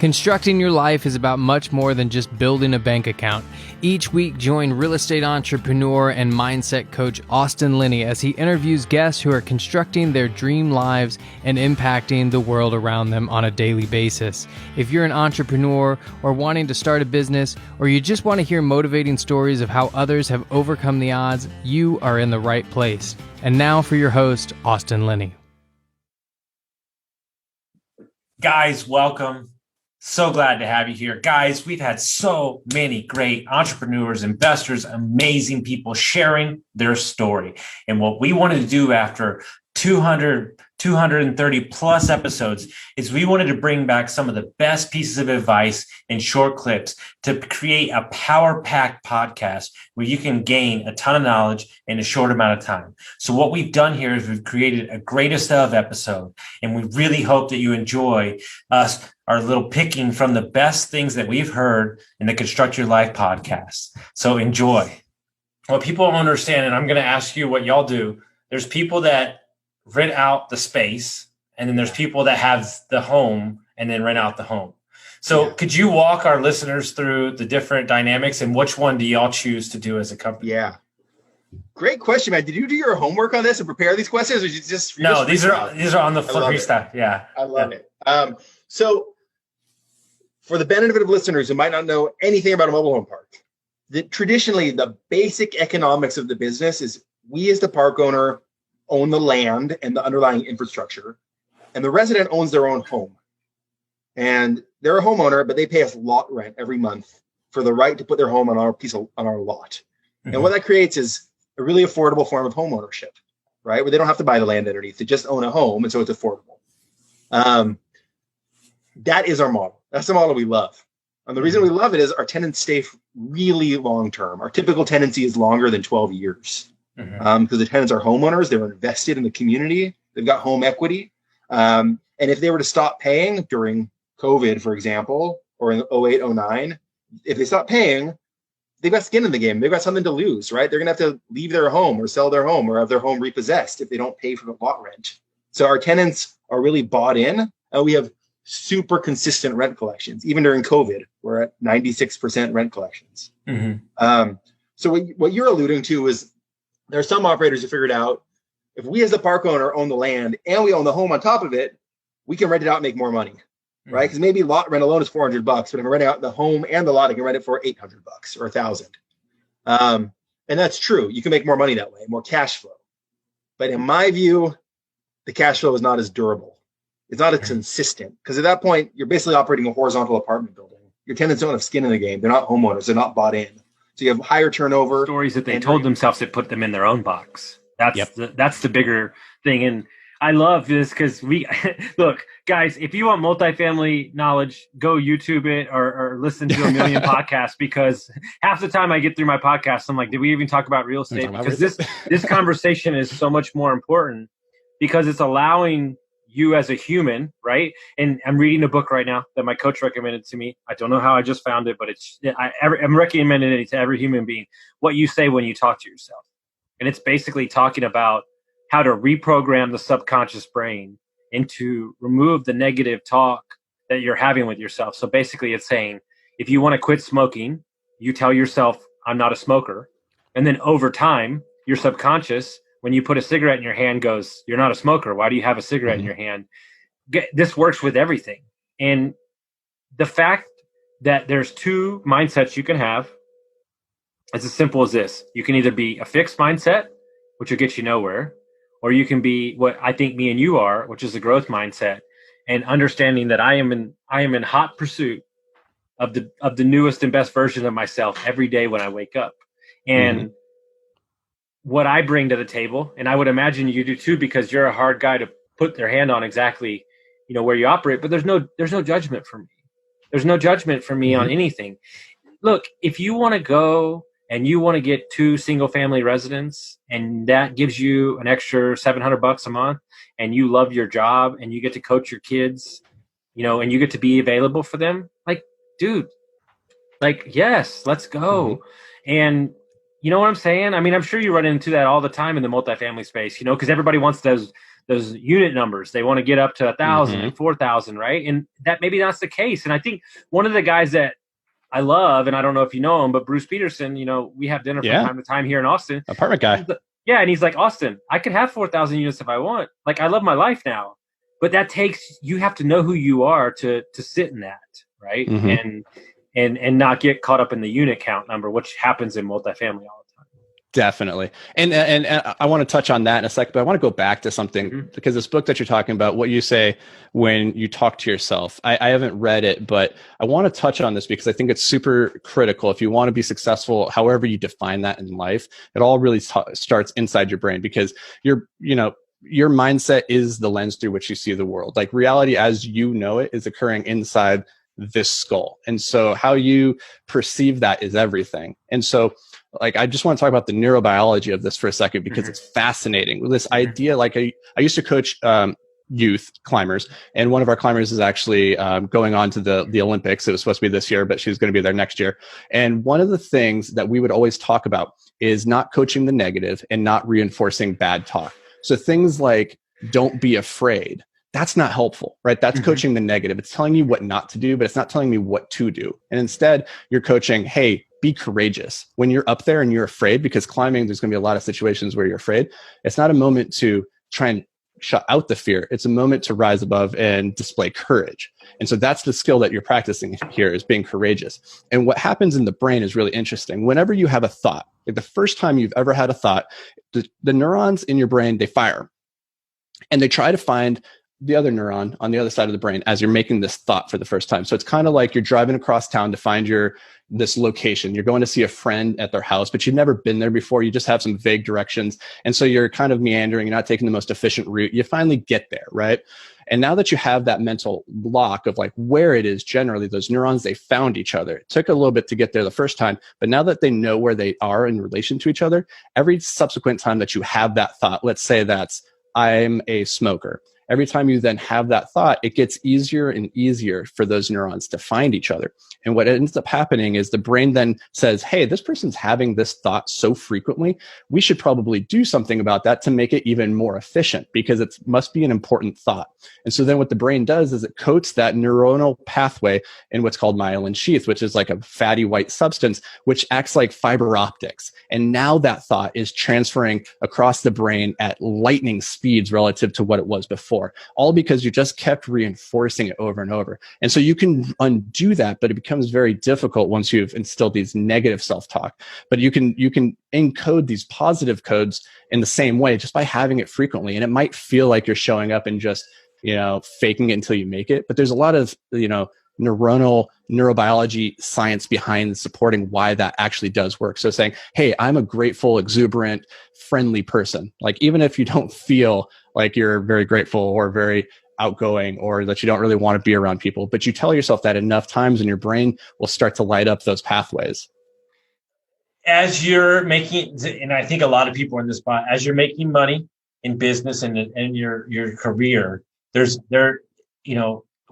Constructing your life is about much more than just building a bank account. Each week, join real estate entrepreneur and mindset coach Austin Linney as he interviews guests who are constructing their dream lives and impacting the world around them on a daily basis. If you're an entrepreneur or wanting to start a business, or you just want to hear motivating stories of how others have overcome the odds, you are in the right place. And now for your host, Austin Linney. Guys, welcome. So glad to have you here. Guys, we've had so many great entrepreneurs, investors, amazing people sharing their story. And what we wanted to do after 230 plus episodes is we wanted to bring back some of the best pieces of advice in short clips to create a power-packed podcast where you can gain a ton of knowledge in a short amount of time. So what we've done here is we've created a greatest of episode, and we really hope that you enjoy our little picking from the best things that we've heard in the Construct Your Life podcast. So enjoy. What people don't understand, and I'm going to ask you what y'all do, there's people that rent out the space, and then there's people that have the home and then rent out the home. So could you walk our listeners through the different dynamics, and which one do y'all choose to do as a company? Yeah. Great question, man. Did you do your homework on this and prepare these questions, or did you just these are on the flippery stuff. Yeah. I love it. So for the benefit of listeners who might not know anything about a mobile home park, traditionally the basic economics of the business is we as the park owner own the land and the underlying infrastructure, and the resident owns their own home. And they're a homeowner, but they pay us lot rent every month for the right to put their home on our lot. Mm-hmm. And what that creates is a really affordable form of home ownership, right? Where they don't have to buy the land underneath; they just own a home, and so it's affordable. That is our model. That's the model we love. And the reason we love it is our tenants stay really long term. Our typical tenancy is longer than 12 years. Because the tenants are homeowners, they're invested in the community, they've got home equity. And if they were to stop paying during COVID, for example, or in 08, 09, if they stop paying, they've got skin in the game. They've got something to lose, right? They're going to have to leave their home or sell their home or have their home repossessed if they don't pay for the lot rent. So our tenants are really bought in, and we have super consistent rent collections. Even during COVID, we're at 96% rent collections. So what you're alluding to is there are some operators who figured out if we as the park owner own the land and we own the home on top of it, we can rent it out and make more money, right? Because maybe lot rent alone is $400, but if I rent out the home and the lot, I can rent it for $800 or $1,000. And that's true. You can make more money that way, more cash flow. But in my view, the cash flow is not as durable. It's not as consistent, because at that point, you're basically operating a horizontal apartment building. Your tenants don't have skin in the game. They're not homeowners. They're not bought in. So you have higher turnover. Stories that they told themselves that put them in their own box. That's the bigger thing. And I love this because look, guys, if you want multifamily knowledge, go YouTube it or listen to a million podcasts, because half the time I get through my podcast, I'm like, did we even talk about real estate? Because this conversation is so much more important, because it's allowing you as a human, right? And I'm reading a book right now that my coach recommended to me. I don't know how I just found it, but I'm recommending it to every human being. What you say when you talk to yourself. And it's basically talking about how to reprogram the subconscious brain and to remove the negative talk that you're having with yourself. So basically it's saying, if you want to quit smoking, you tell yourself, I'm not a smoker. And then over time, your subconscious, when you put a cigarette in your hand, goes, you're not a smoker. Why do you have a cigarette in your hand? This works with everything. And the fact that there's two mindsets you can have, it's as simple as this. You can either be a fixed mindset, which will get you nowhere, or you can be what I think me and you are, which is a growth mindset, and understanding that I am in hot pursuit of the newest and best version of myself every day when I wake up. And what I bring to the table, and I would imagine you do too, because you're a hard guy to put their hand on exactly, where you operate, but there's no judgment for me. There's no judgment for me on anything. Look, if you want to go and you want to get 2 single family residents, and that gives you an extra $700 a month, and you love your job and you get to coach your kids, and you get to be available for them, like, dude, like, yes, let's go. And you know what I'm saying? I mean, I'm sure you run into that all the time in the multifamily space, because everybody wants those unit numbers. They want to get up to 1,000 and 4,000, right? And that maybe that's the case. And I think one of the guys that I love, and I don't know if you know him, but Bruce Peterson, we have dinner from time to time here in Austin. Apartment guy. Yeah, and he's like, Austin, I could have 4,000 units if I want. Like, I love my life now. But that you have to know who you are to sit in that, right? And not get caught up in the unit count number, which happens in multifamily all the time. Definitely. And I want to touch on that in a second, but I want to go back to something because this book that you're talking about, what you say when you talk to yourself, I haven't read it, but I want to touch on this because I think it's super critical. If you want to be successful, however you define that in life, it all really starts inside your brain because your mindset is the lens through which you see the world. Like reality as you know it is occurring inside this skull. And so how you perceive that is everything. And so like, I just want to talk about the neurobiology of this for a second because it's fascinating. This idea, like I used to coach youth climbers, and one of our climbers is actually going on to the Olympics. It was supposed to be this year, but she's going to be there next year. And one of the things that we would always talk about is not coaching the negative and not reinforcing bad talk. So things like, don't be afraid. That's not helpful, right? That's coaching the negative. It's telling you what not to do, but it's not telling me what to do. And instead, you're coaching, hey, be courageous. When you're up there and you're afraid, because climbing, there's going to be a lot of situations where you're afraid. It's not a moment to try and shut out the fear. It's a moment to rise above and display courage. And so that's the skill that you're practicing here, is being courageous. And what happens in the brain is really interesting. Whenever you have a thought, like the first time you've ever had a thought, the neurons in your brain, they fire. And they try to find the other neuron on the other side of the brain as you're making this thought for the first time. So it's kind of like you're driving across town to find this location. You're going to see a friend at their house, but you've never been there before. You just have some vague directions. And so you're kind of meandering. You're not taking the most efficient route. You finally get there, right? And now that you have that mental block of like where it is generally, those neurons, they found each other. It took a little bit to get there the first time, but now that they know where they are in relation to each other, every subsequent time that you have that thought, let's say that's, I'm a smoker. Every time you then have that thought, it gets easier and easier for those neurons to find each other. And what ends up happening is the brain then says, hey, this person's having this thought so frequently, we should probably do something about that to make it even more efficient because it must be an important thought. And so then what the brain does is it coats that neuronal pathway in what's called myelin sheath, which is like a fatty white substance, which acts like fiber optics. And now that thought is transferring across the brain at lightning speeds relative to what it was before. All because you just kept reinforcing it over and over. And so you can undo that, but it becomes very difficult once you've instilled these negative self-talk. But you can encode these positive codes in the same way just by having it frequently. And it might feel like you're showing up and just, faking it until you make it. But there's a lot of, neurobiology science behind supporting why that actually does work. So saying, hey, I'm a grateful, exuberant, friendly person. Like, even if you don't feel like you're very grateful or very outgoing or that you don't really want to be around people, but you tell yourself that enough times and your brain will start to light up those pathways. As you're making, and I think a lot of people are in this spot, as you're making money in business and your career,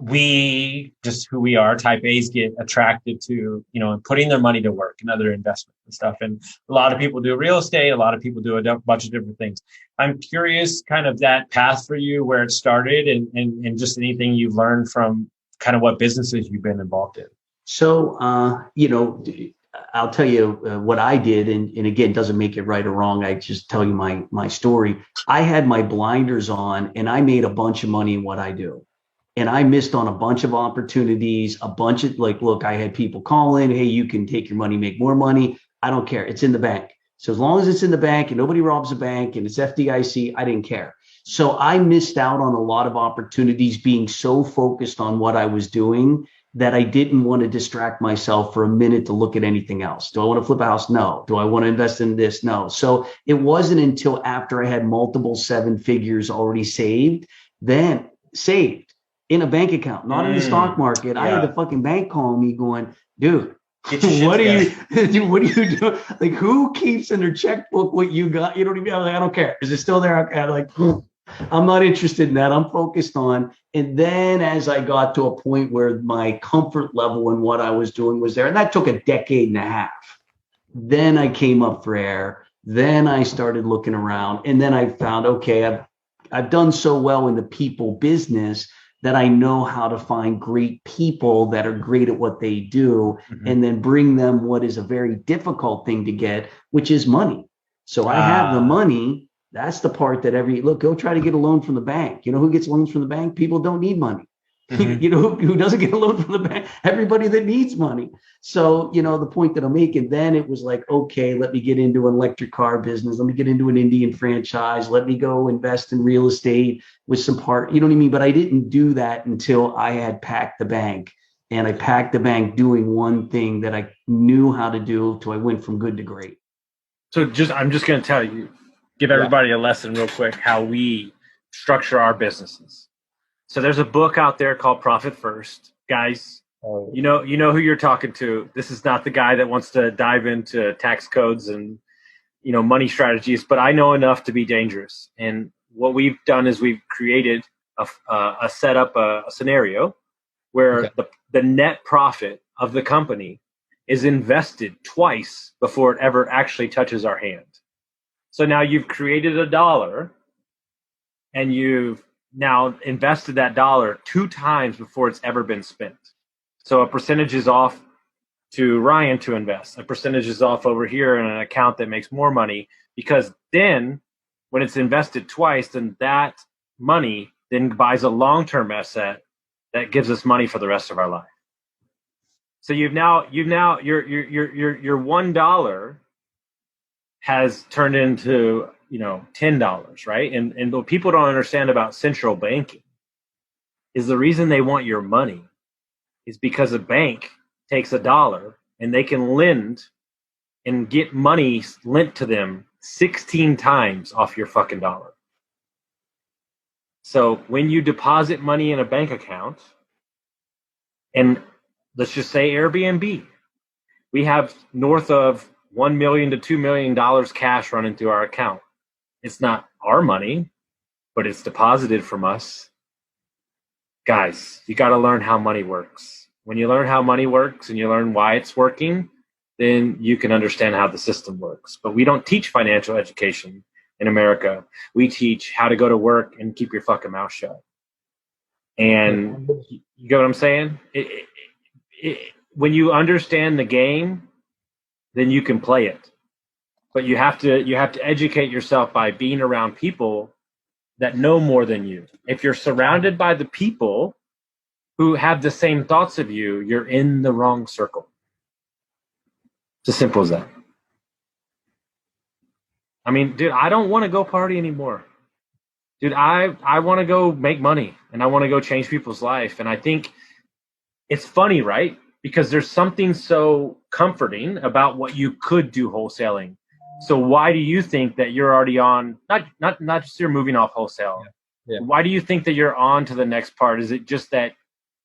we just who we are, type A's get attracted to, putting their money to work and other investments and stuff. And a lot of people do real estate. A lot of people do a bunch of different things. I'm curious kind of that path for you, where it started and just anything you've learned from kind of what businesses you've been involved in. So, I'll tell you what I did. And again, doesn't make it right or wrong. I just tell you my story. I had my blinders on and I made a bunch of money in what I do. And I missed on a bunch of opportunities, look, I had people call in, hey, you can take your money, make more money. I don't care. It's in the bank. So as long as it's in the bank and nobody robs the bank and it's FDIC, I didn't care. So I missed out on a lot of opportunities being so focused on what I was doing that I didn't want to distract myself for a minute to look at anything else. Do I want to flip a house? No. Do I want to invest in this? No. So it wasn't until after I had multiple seven figures already saved in a bank account, not in the stock market. Yeah. I had the fucking bank calling me going, dude, what are you doing? Like, who keeps in their checkbook what you got? You know what I mean? I was like, I don't care. Is it still there? I'm like, I'm not interested in that. I'm focused on. And then as I got to a point where my comfort level in what I was doing was there, and that took a decade and a half. Then I came up for air. Then I started looking around, and then I found, okay, I've done so well in the people business that I know how to find great people that are great at what they do, and then bring them what is a very difficult thing to get, which is money. So I have the money. That's the part that go try to get a loan from the bank. You know who gets loans from the bank? People don't need money. You know, who doesn't get a loan from the bank? Everybody that needs money. So, you know, the point that I'm making, then it was like, okay, let me get into an electric car business. Let me get into an Indian franchise. Let me go invest in real estate with some you know what I mean? But I didn't do that until I had packed the bank. And I packed the bank doing one thing that I knew how to do till I went from good to great. So I'm just going to tell you, give everybody a lesson real quick, how we structure our businesses. So there's a book out there called Profit First. Guys, you know who you're talking to. This is not the guy that wants to dive into tax codes and, you know, money strategies, but I know enough to be dangerous. And what we've done is we've created a scenario where the net profit of the company is invested twice before it ever actually touches our hand. So now you've created $1 and you've now invested that $1 2 times before it's ever been spent. So a percentage is off to Ryan to invest. A percentage is off over here in an account that makes more money, because then when it's invested twice, then that money then buys a long-term asset that gives us money for the rest of our life. So your $1 has turned into, you know, $10, right? And what people don't understand about central banking is the reason they want your money is because a bank takes $1 and they can lend and get money lent to them 16 times off your fucking dollar. So when you deposit money in a bank account, and let's just say Airbnb, we have north of $1 million to $2 million cash running through our account. It's not our money, but it's deposited from us. Guys, you got to learn how money works. When you learn how money works and you learn why it's working, then you can understand how the system works. But we don't teach financial education in America. We teach how to go to work and keep your fucking mouth shut. And you get what I'm saying? When you understand the game, then you can play it. But you have to educate yourself by being around people that know more than you. If you're surrounded by the people who have the same thoughts of you, you're in the wrong circle. It's as simple as that. I mean, dude, I don't want to go party anymore. Dude, I want to go make money and I want to go change people's life. And I think it's funny, right? Because there's something so comforting about what you could do wholesaling. So why do you think that you're already on, not just you're moving off wholesale? Yeah. Why do you think that you're on to the next part? Is it just that,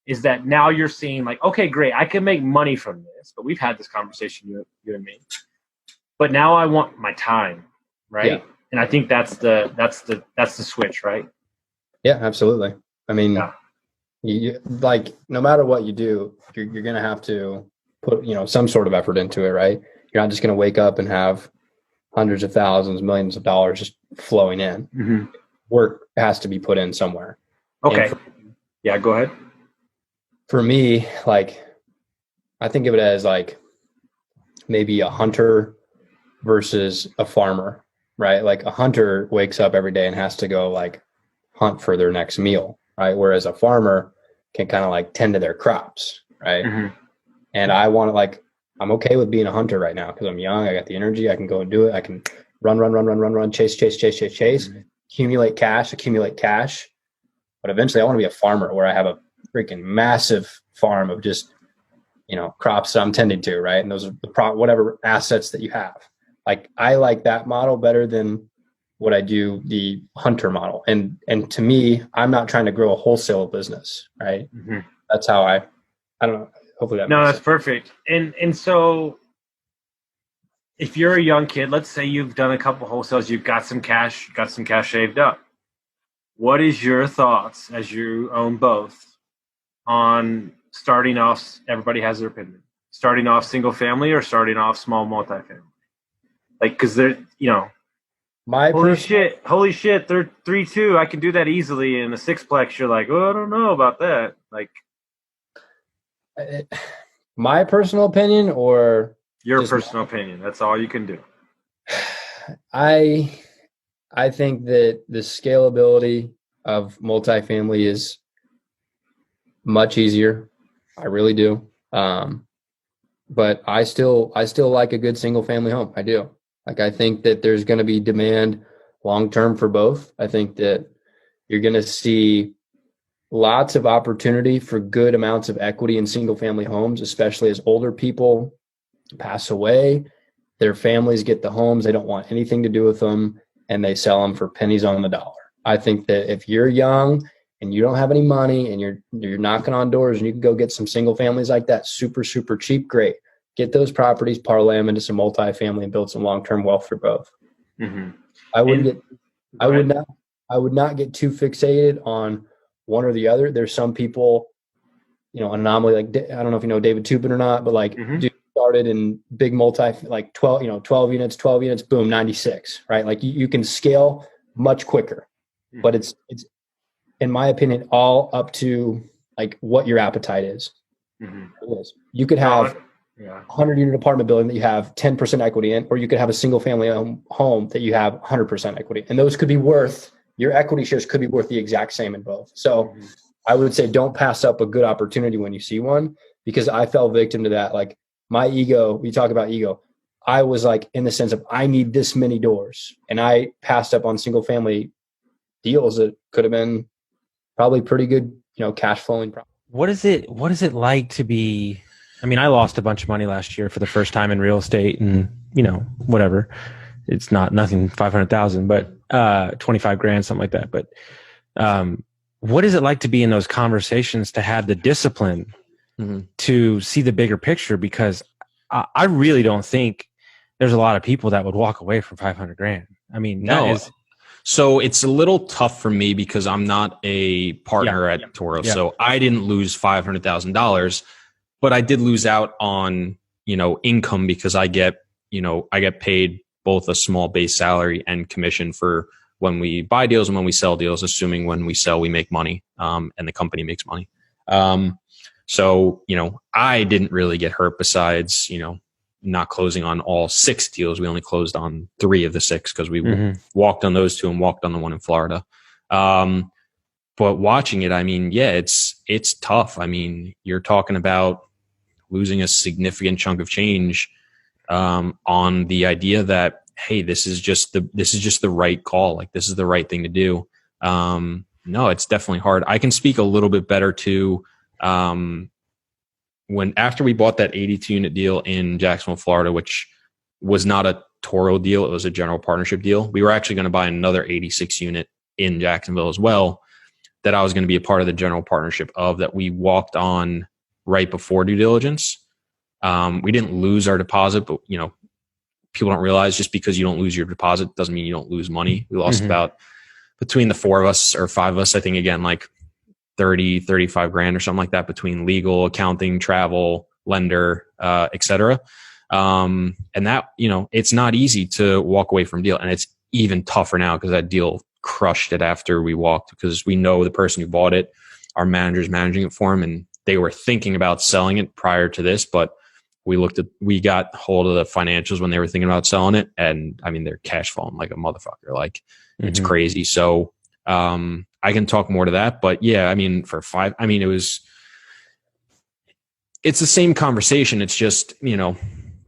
is that now you're seeing like, okay, great, I can make money from this, but we've had this conversation, you and me. But now I want my time, right? Yeah. And I think that's the switch, right? Yeah, absolutely. I mean, you like no matter what you do, you're going to have to put, you know, some sort of effort into it, right? You're not just going to wake up and have hundreds of thousands, millions of dollars just flowing in. Mm-hmm. Work has to be put in somewhere. Okay. Yeah, go ahead. For me, like, I think of it as like maybe a hunter versus a farmer, right? Like a hunter wakes up every day and has to go like hunt for their next meal, right? Whereas a farmer can kind of like tend to their crops, right? Mm-hmm. And I want to like, I'm okay with being a hunter right now because I'm young. I got the energy. I can go and do it. I can run, chase, mm-hmm. accumulate cash. But eventually I want to be a farmer where I have a freaking massive farm of just, you know, crops that I'm tending to, right? And those are the whatever assets that you have. Like I like that model better than what I do the hunter model. And to me, I'm not trying to grow a wholesale business, right? Mm-hmm. That's how I don't know. Hopefully that makes sense. That's perfect. And so if you're a young kid, let's say you've done a couple wholesales, you've got some cash saved up. What is your thoughts as you own both on starting off, everybody has their opinion, starting off single family or starting off small multifamily? Like, cause there, you know, Holy shit, they're 3-2. I can do that easily. In a sixplex, you're like, oh, I don't know about that. Like, my personal opinion, or your personal opinion. That's all you can do. I think that the scalability of multifamily is much easier. I really do. But I still like a good single family home. I do. Like, I think that there's going to be demand long term for both. I think that you're going to see lots of opportunity for good amounts of equity in single family homes, especially as older people pass away. Their families get the homes. They don't want anything to do with them, and they sell them for pennies on the dollar. I think that if you're young and you don't have any money and you're knocking on doors and you can go get some single families like that, super, super cheap, great. Get those properties, parlay them into some multifamily, and build some long-term wealth for both. Mm-hmm. I would not get too fixated on one or the other. There's some people, anomaly, like, I don't know if you know David Tupin or not, but like, dude started in big like 12 units, boom, 96, right? Like, you can scale much quicker, but it's in my opinion, all up to like what your appetite is. Mm-hmm. You could have a 100-unit apartment building that you have 10% equity in, or you could have a single family home that you have 100% equity. And those could be your equity shares could be worth the exact same in both. So I would say don't pass up a good opportunity when you see one, because I fell victim to that. Like, my ego, we talk about ego. I was like, in the sense of, I need this many doors, and I passed up on single family deals that could have been probably pretty good, cash flowing. What is it like to be, I mean, I lost a bunch of money last year for the first time in real estate, and, whatever. It's nothing 500,000, but 25 grand, something like that. But what is it like to be in those conversations, to have the discipline to see the bigger picture? Because I really don't think there's a lot of people that would walk away from 500 grand. I mean, so it's a little tough for me because I'm not a partner at Toro. Yeah. So I didn't lose $500,000, but I did lose out on, income, because I get paid both a small base salary and commission for when we buy deals and when we sell deals, assuming when we sell, we make money, and the company makes money. So, I didn't really get hurt, besides, not closing on all 6 deals. We only closed on 3 of the 6 because we walked on those 2 and walked on the one in Florida. But watching it, I mean, it's tough. I mean, you're talking about losing a significant chunk of change on the idea that, hey, this is just the right call. Like, this is the right thing to do. No, it's definitely hard. I can speak a little bit better to after we bought that 82-unit deal in Jacksonville, Florida, which was not a Toro deal, it was a general partnership deal. We were actually going to buy another 86-unit in Jacksonville as well, that I was going to be a part of the general partnership of, that we walked on right before due diligence. We didn't lose our deposit, but people don't realize, just because you don't lose your deposit doesn't mean you don't lose money. We lost about, between the 4 of us or 5 of us, I think, again, like 30, 35 grand or something like that, between legal, accounting, travel, lender, et cetera. And that, it's not easy to walk away from a deal. And it's even tougher now because that deal crushed it after we walked, because we know the person who bought it, our manager's managing it for him, and they were thinking about selling it prior to this, but we got hold of the financials when they were thinking about selling it. And I mean, they're cash flowing like a motherfucker. Like, it's crazy. So, I can talk more to that, but yeah, I mean, for 5, I mean, it's the same conversation. It's just,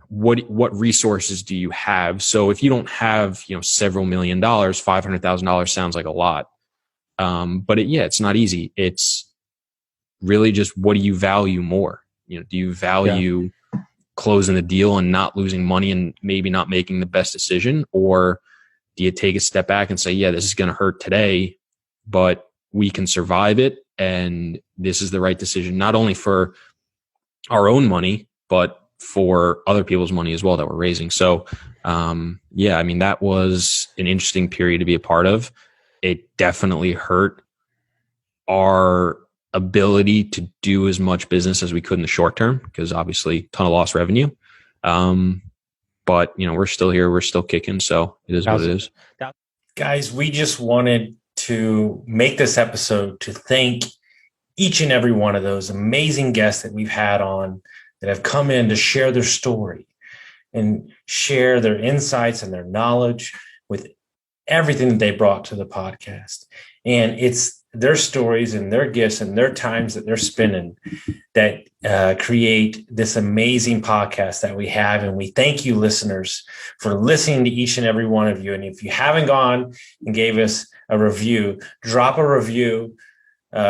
what resources do you have? So if you don't have, several $1 million, $500,000 sounds like a lot. But it's not easy. It's really just, what do you value more? Do you value closing the deal and not losing money and maybe not making the best decision? Or do you take a step back and say, yeah, this is going to hurt today, but we can survive it, and this is the right decision, not only for our own money, but for other people's money as well that we're raising. So, I mean, that was an interesting period to be a part of. It definitely hurt our ability to do as much business as we could in the short term, because obviously ton of lost revenue. but we're still here. We're still kicking. So it is what it is. Guys, we just wanted to make this episode to thank each and every one of those amazing guests that we've had on that have come in to share their story and share their insights and their knowledge with everything that they brought to the podcast. And it's their stories and their gifts and their times that they're spending that create this amazing podcast that we have. And we thank you, listeners, for listening to each and every one of you. And if you haven't gone and gave us a review, drop a review,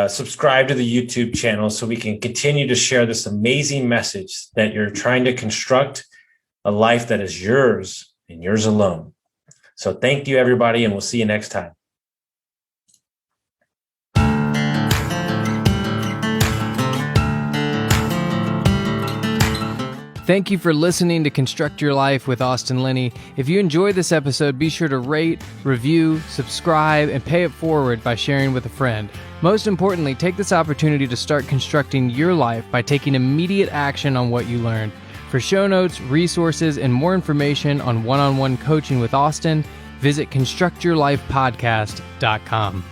subscribe to the YouTube channel so we can continue to share this amazing message that you're trying to construct a life that is yours and yours alone. So thank you, everybody, and we'll see you next time. Thank you for listening to Construct Your Life with Austin Linney. If you enjoyed this episode, be sure to rate, review, subscribe, and pay it forward by sharing with a friend. Most importantly, take this opportunity to start constructing your life by taking immediate action on what you learned. For show notes, resources, and more information on one-on-one coaching with Austin, visit constructyourlifepodcast.com.